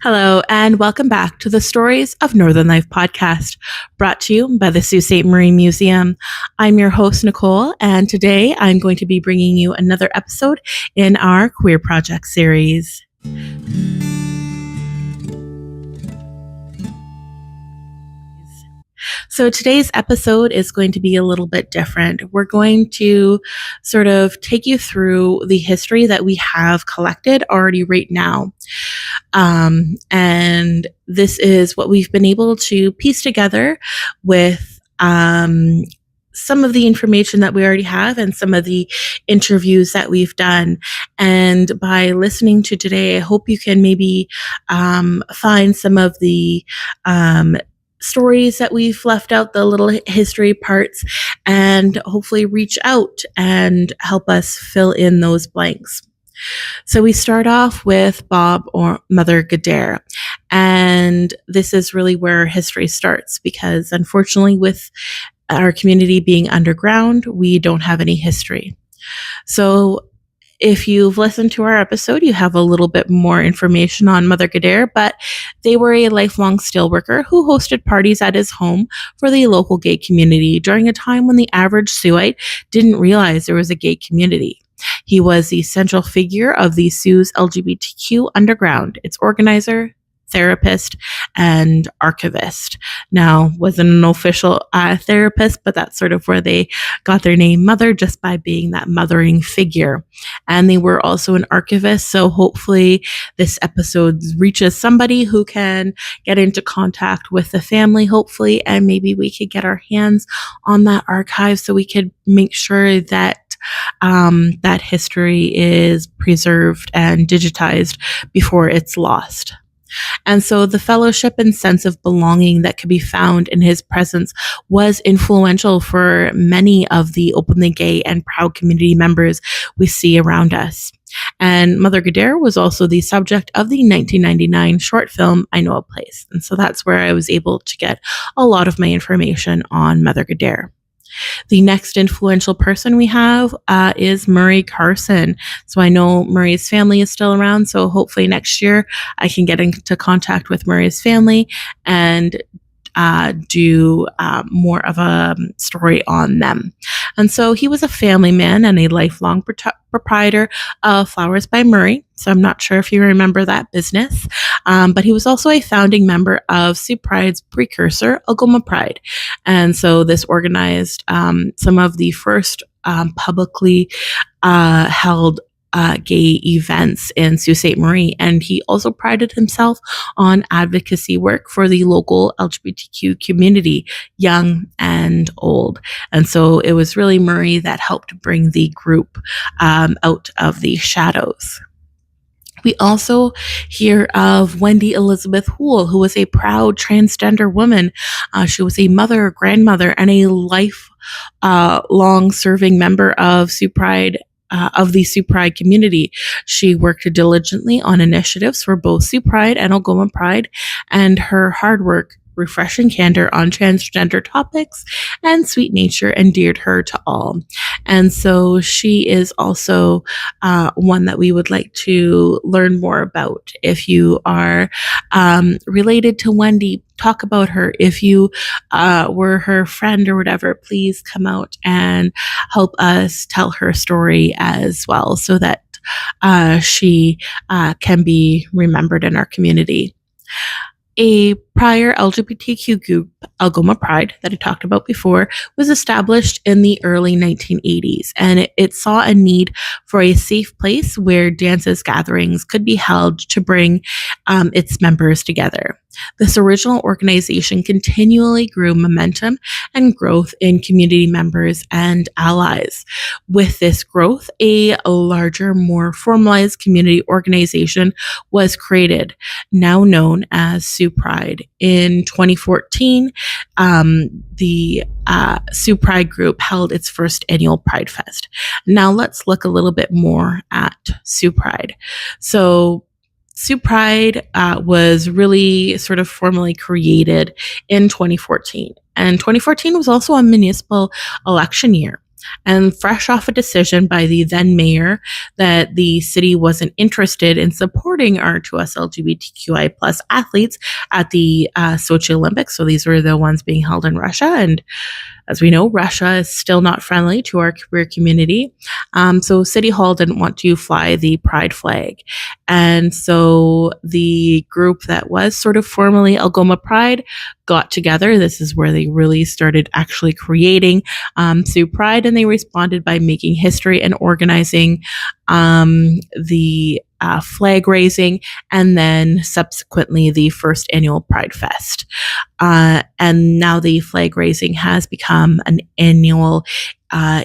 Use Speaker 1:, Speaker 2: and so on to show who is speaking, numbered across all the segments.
Speaker 1: Hello, and welcome back to the Stories of Northern Life podcast, brought to you by the Sault Ste. Marie Museum. I'm your host, Nicole, and today I'm going to be bringing you another episode in our Queer Project series. So today's episode is going to be a little bit different. We're going to sort of take you through the history that we have collected already right now. And this is what we've been able to piece together with some of the information that we already have and some of the interviews that we've done. And by listening to today, I hope you can maybe find some of the stories that we've left out, the little history parts, and hopefully reach out and help us fill in those blanks. So we start off with Bob or Mother Gadare, and this is really where history starts because unfortunately with our community being underground, we don't have any history. So if you've listened to our episode, you have a little bit more information on Mother Gadare, but they were a lifelong steelworker who hosted parties at his home for the local gay community during a time when the average Siouxite didn't realize there was a gay community. He was the central figure of the Sioux's LGBTQ underground, its organizer, therapist, and archivist. Now, wasn't an official therapist, but that's sort of where they got their name Mother, just by being that mothering figure. And they were also an archivist, so hopefully this episode reaches somebody who can get into contact with the family, hopefully, and maybe we could get our hands on that archive so we could make sure that that history is preserved and digitized before it's lost. And so the fellowship and sense of belonging that could be found in his presence was influential for many of the openly gay and proud community members we see around us. And Mother Gadare was also the subject of the 1999 short film, I Know a Place. And so that's where I was able to get a lot of my information on Mother Gadare. The next influential person we have is Murray Carson. So I know Murray's family is still around. So hopefully next year I can get into contact with Murray's family and do more of a story on them. And so he was a family man and a lifelong proprietor of Flowers by Murray. So I'm not sure if you remember that business, but he was also a founding member of Sioux Pride's precursor, Algoma Pride. And so this organized some of the first publicly held gay events in Sault Ste. Marie, and he also prided himself on advocacy work for the local LGBTQ community, young and old. And so it was really Murray that helped bring the group out of the shadows. We also hear of Wendy Elizabeth Houle, who was a proud transgender woman. She was a mother, grandmother, and a lifelong serving member of Sioux Pride. Of the Sioux Pride community. She worked diligently on initiatives for both Sioux Pride and Algoma Pride, and her hard work, refreshing candor on transgender topics, and sweet nature endeared her to all. And so she is also one that we would like to learn more about. If you are related to Wendy, talk about her. If you were her friend or whatever, please come out and help us tell her story as well so that she can be remembered in our community. A prior LGBTQ group, Algoma Pride, that I talked about before, was established in the early 1980s, and it saw a need for a safe place where dances gatherings could be held to bring its members together. This original organization continually grew momentum and growth in community members and allies. With this growth, a larger, more formalized community organization was created, now known as Sioux Pride. In 2014, the Sioux Pride group held its first annual Pride Fest. Now let's look a little bit more at Sioux Pride. So Sioux Pride was really sort of formally created in 2014. And 2014 was also a municipal election year. And fresh off a decision by the then mayor that the city wasn't interested in supporting our 2S LGBTQI plus athletes at the Sochi Olympics. So these were the ones being held in Russia. And as we know, Russia is still not friendly to our queer community. So City Hall didn't want to fly the pride flag. And so the group that was sort of formally Algoma Pride got together. This is where they really started actually creating Sioux Pride, and they responded by making history and organizing the flag raising, and then subsequently the first annual Pride Fest. And now the flag raising has become an annual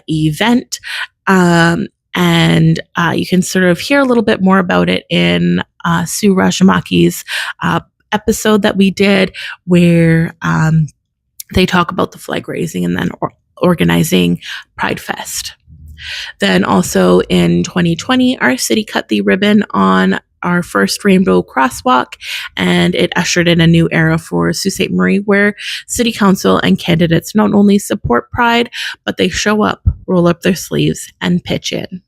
Speaker 1: event. And you can sort of hear a little bit more about it in Sue Rajamaki's episode that we did, where they talk about the flag raising and then organizing Pride Fest. Then also in 2020, our city cut the ribbon on our first rainbow crosswalk, and it ushered in a new era for Sault Ste. Marie, where city council and candidates not only support Pride, but they show up, roll up their sleeves, and pitch in.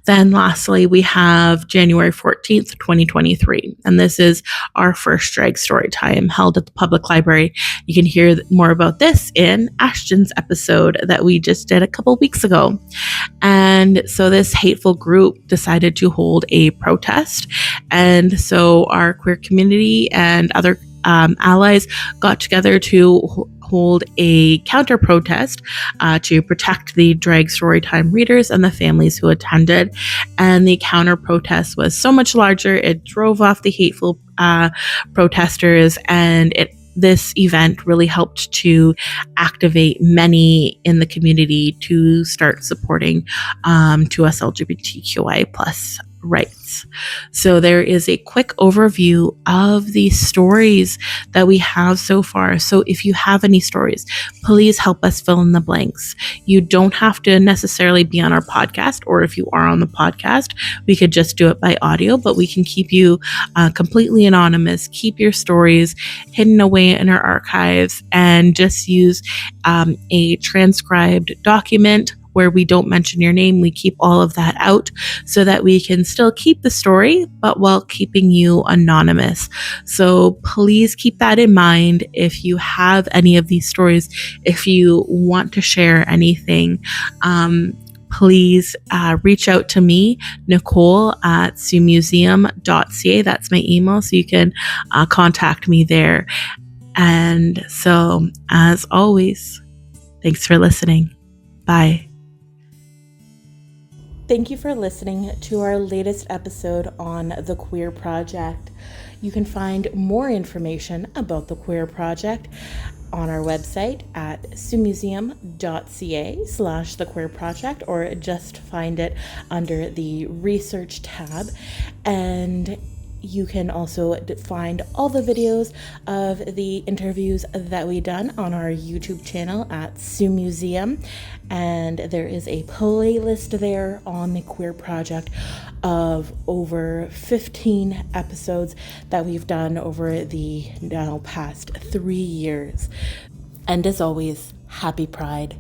Speaker 1: Then lastly, we have January 14th, 2023, and this is our first drag story time held at the public library. You can hear more about this in Ashton's episode that we just did a couple weeks ago. And so this hateful group decided to hold a protest. And so our queer community and other allies got together to hold a counter protest to protect the drag storytime readers and the families who attended. And the counter protest was so much larger, it drove off the hateful protesters, and this event really helped to activate many in the community to start supporting 2S LGBTQI plus rights. So there is a quick overview of the stories that we have so far. So if you have any stories, please help us fill in the blanks. You don't have to necessarily be on our podcast, or if you are on the podcast, we could just do it by audio, but we can keep you completely anonymous, keep your stories hidden away in our archives, and just use a transcribed document where we don't mention your name. We keep all of that out so that we can still keep the story, but while keeping you anonymous. So please keep that in mind if you have any of these stories. If you want to share anything, please reach out to me, Nicole at siouxmuseum.ca. That's my email, so you can contact me there. And so, as always, thanks for listening. Bye. Thank you for listening to our latest episode on the Queer Project. You can find more information about the Queer Project on our website at siouxmuseum.ca/the Queer Project, or just find it under the research tab. And you can also find all the videos of the interviews that we done on our YouTube channel at Sioux Museum. And there is a playlist there on the Queer Project of over 15 episodes that we've done over the now past 3 years. And as always, happy Pride.